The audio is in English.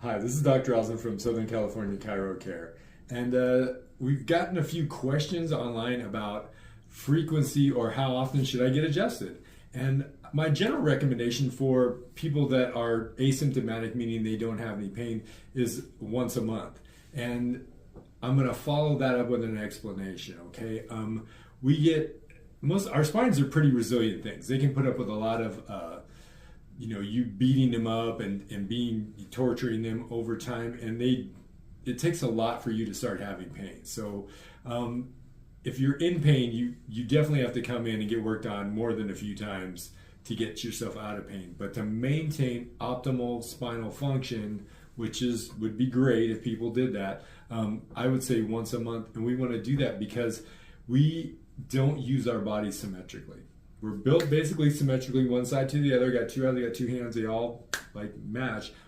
Hi, this is Dr. Osland from Southern California Chiro Care. And we've gotten a few questions online about frequency or how often should I get adjusted. And my general recommendation for people that are asymptomatic, meaning they don't have any pain, is once a month. And I'm going to follow that up with an explanation, okay? Our spines are pretty resilient things. They can put up with a lot of you beating them up and being torturing them over time, and it takes a lot for you to start having pain. So if you're in pain, you definitely have to come in and get worked on more than a few times to get yourself out of pain. But to maintain optimal spinal function, would be great if people did that, I would say once a month. And we want to do that because we don't use our bodies symmetrically. We're built basically symmetrically, one side to the other. Got two hands, they all like match.